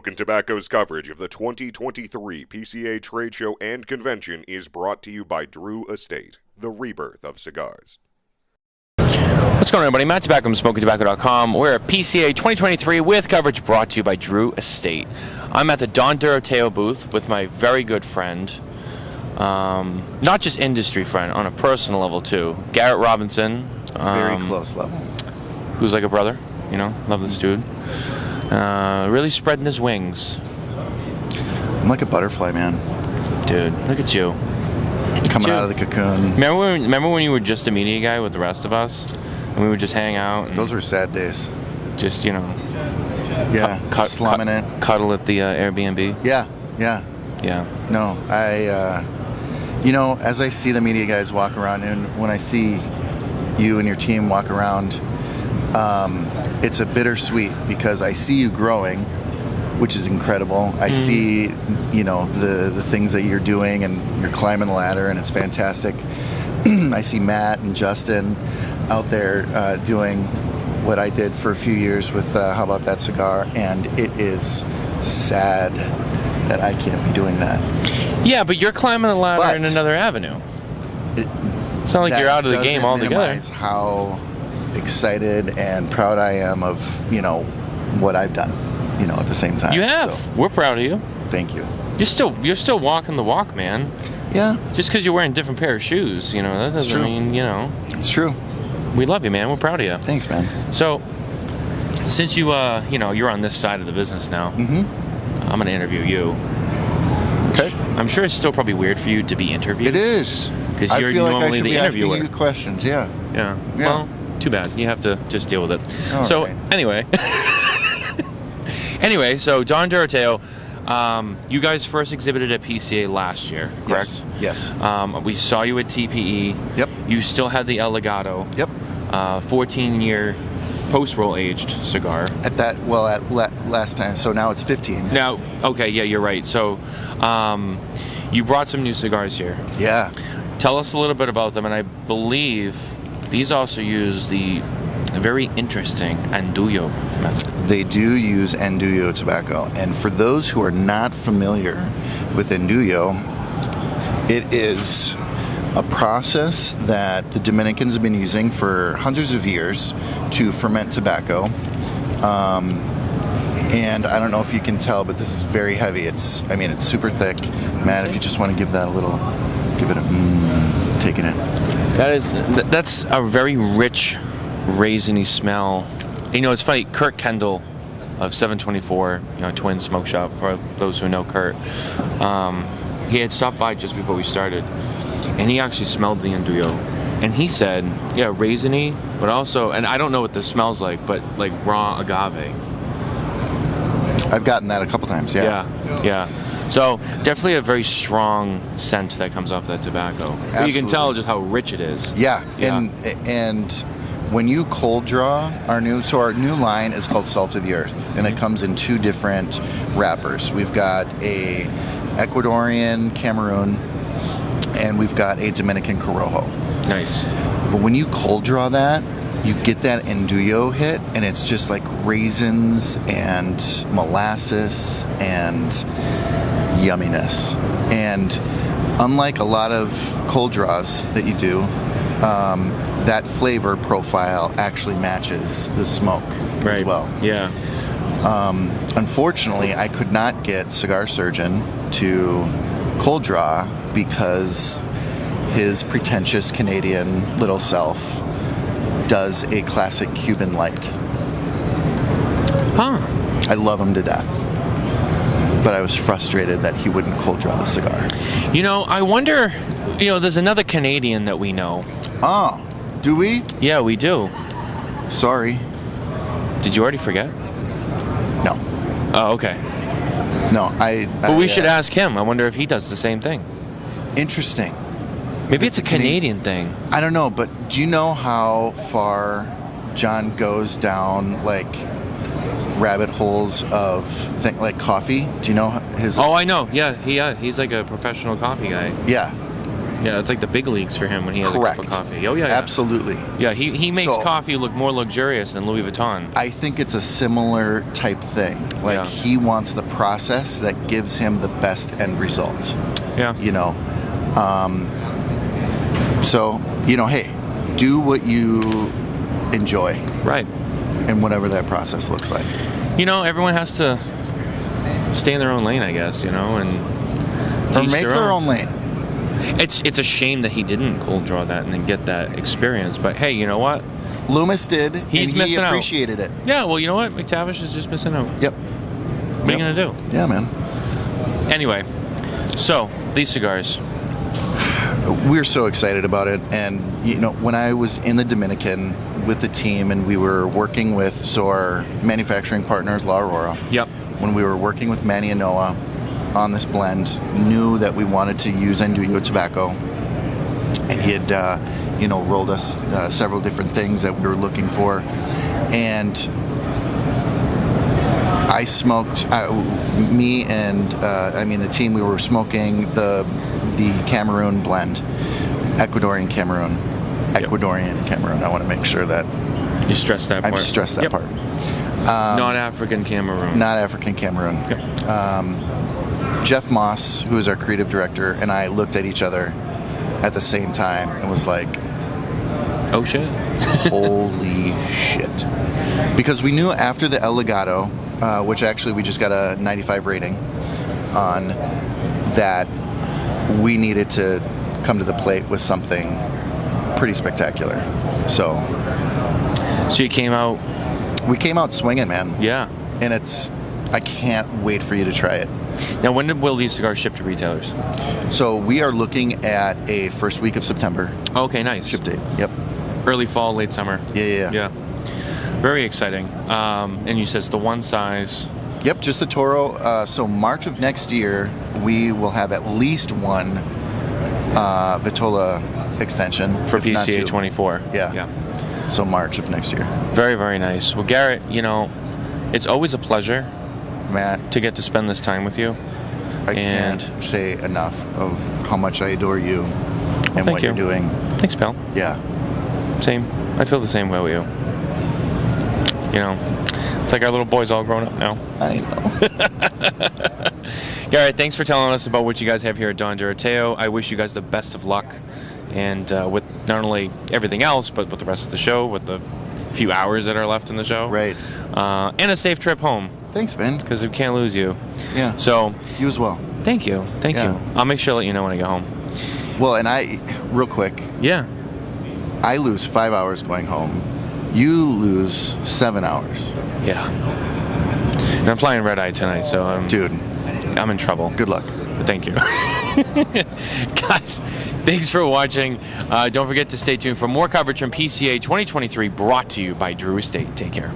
Smokin' Tobacco's coverage of the 2023 PCA Trade Show and Convention is brought to you by Drew Estate, the rebirth of cigars. What's going on, everybody? Matt Tobacco from SmokingTobacco.com. We're at PCA 2023 with coverage brought to you by Drew Estate. I'm at the Doroteo booth with my very good friend, not just industry friend, on a personal level too, Garrett Robinson. Very close level. Who's like a brother, you know, love this dude. Really spreading his wings. I'm like a butterfly, man. Dude, look at you. Coming out of the cocoon. Remember when you were just a media guy with the rest of us? And we would just hang out? And those were sad days. Just, you know. Yeah, slumming it. Cuddle at the Airbnb? Yeah. No, as I see the media guys walk around, and when I see you and your team walk around, it's a bittersweet because I see you growing, which is incredible. I see, the things that you're doing, and you're climbing the ladder, and it's fantastic. I see Matt and Justin out there doing what I did for a few years with How About That Cigar, and it is sad that I can't be doing that. Yeah, but you're climbing the ladder in another avenue. It's not like you're out of the game altogether. How excited and proud I am of, what I've done, at the same time. You have. So, we're proud of you. Thank you. You're still walking the walk, man. Yeah. Just because you're wearing a different pair of shoes, that doesn't mean, It's true. We love you, man. We're proud of you. Thanks, man. So, since you're on this side of the business now, I'm going to interview you. Okay. I'm sure it's still probably weird for you to be interviewed. It is. Because you're normally the interviewer. Asking you questions, yeah. Well, too bad. You have to just deal with it. Oh, so, okay. anyway, so Don Doroteo, you guys first exhibited at PCA last year, correct? Yes. We saw you at TPE. Yep. You still had the El Legado. Yep. 14-year post-roll aged cigar. Last time. So now it's 15. Now, okay, yeah, you're right. So, you brought some new cigars here. Yeah. Tell us a little bit about them, and I believe these also use the very interesting Andullo method. They do use Andullo tobacco, and for those who are not familiar with Andullo, it is a process that the Dominicans have been using for hundreds of years to ferment tobacco. And I don't know if you can tell, but this is very heavy. It's super thick. Matt, if you just want to give that a little, give it a taking it. That's a very rich, raisiny smell. It's funny. Kurt Kendall of 724, Twin Smoke Shop, for those who know Kurt, he had stopped by just before we started, and he actually smelled the Andullo, and he said, yeah, raisiny, but also, and I don't know what this smells like, but like raw agave. I've gotten that a couple times, yeah. Yeah. So definitely a very strong scent that comes off that tobacco. Absolutely. You can tell just how rich it is. Yeah. And when you cold draw our new line is called Salt of the Earth, and it comes in two different wrappers. We've got a Ecuadorian Cameroon, and we've got a Dominican Corojo. Nice. But when you cold draw that, you get that Andullo hit, and it's just like raisins and molasses and yumminess. And unlike a lot of cold draws that you do, that flavor profile actually matches the smoke as well. Yeah. Unfortunately, I could not get Cigar Surgeon to cold draw because his pretentious Canadian little self does a classic Cuban light. Huh. I love him to death. But I was frustrated that he wouldn't cold draw the cigar. I wonder, there's another Canadian that we know. Oh, do we? Yeah, we do. Sorry. Did you already forget? No. Oh, okay. No, But we should ask him. I wonder if he does the same thing. Interesting. Maybe it's a Canadian thing. I don't know, but do you know how far John goes down, like, rabbit holes of like coffee? Do you know his? Oh, I know. Yeah, he's like a professional coffee guy. Yeah. Yeah, it's like the big leagues for him when he has Correct. a cup of coffee. Oh, yeah. Absolutely. Yeah, he makes So- coffee look more luxurious than Louis Vuitton. I think it's a similar type thing. Like, Yeah. he wants the process that gives him the best end result. Yeah. You know, so, you know, hey, do what you enjoy Right. and whatever that process looks like. You know, everyone has to stay in their own lane, I guess, you know, and Or teach make their own lane. It's a shame that he didn't cold draw that and then get that experience. But hey, you know what? Loomis did, He's and he missing out. appreciated it. Yeah, well, you know what? McTavish is just missing out. Yep. What are you gonna do? Yeah, man. Anyway, so these cigars. We're so excited about it. And, you know, when I was in the Dominican with the team and we were working with, our manufacturing partners, La Aurora, Yep. when we were working with Manny and Noah on this blend, knew that we wanted to use Andullo tobacco. And he had, you know, rolled us several different things that we were looking for. And I smoked, me and, the team, we were smoking the Cameroon blend, Ecuadorian Cameroon. I want to make sure that You stressed that part. I've stressed that Yep. part. Not African Cameroon. Not African Cameroon. Yep. Jeff Moss, who is our creative director, and I looked at each other at the same time and was like, Oh shit. holy shit. Because we knew after the El Legado, which actually we just got a 95 rating on, that we needed to come to the plate with something pretty spectacular. So So you came out. we came out swinging, man. Yeah. And I can't wait for you to try it. Now, when will these cigars ship to retailers? So we are looking at a first week of September Okay, nice. ship date. Yep. Early fall, late summer. Yeah. Yeah. Very exciting. And you said it's the one size. Yep, just the Toro. So March of next year, we will have at least one Vitola extension. For if not PCA two. 24. Yeah. Yeah. So March of next year. Very, very nice. Well, Garrett, you know, it's always a pleasure Matt, to get to spend this time with you. I And- can't say enough of how much I adore you and thank what you. you're doing. Thanks, pal. Yeah. Same. I feel the same way with you. You know, it's like our little boy's all grown up now. I know. Garrett, thanks for telling us about what you guys have here at Don Doroteo. I wish you guys the best of luck, and with not only everything else, but with the rest of the show, with the few hours that are left in the show. Right. And a safe trip home, Thanks, Ben. because we can't lose you. Yeah. So, You as well. thank you. Thank Yeah. you. I'll make sure to let you know when I get home. Well, and real quick, Yeah. I lose 5 hours going home. You lose 7 hours. Yeah. And I'm flying red eye tonight, so Dude, I'm in trouble. good luck. Thank you. Guys, thanks for watching. Don't forget to stay tuned for more coverage from PCA 2023 brought to you by Drew Estate. Take care.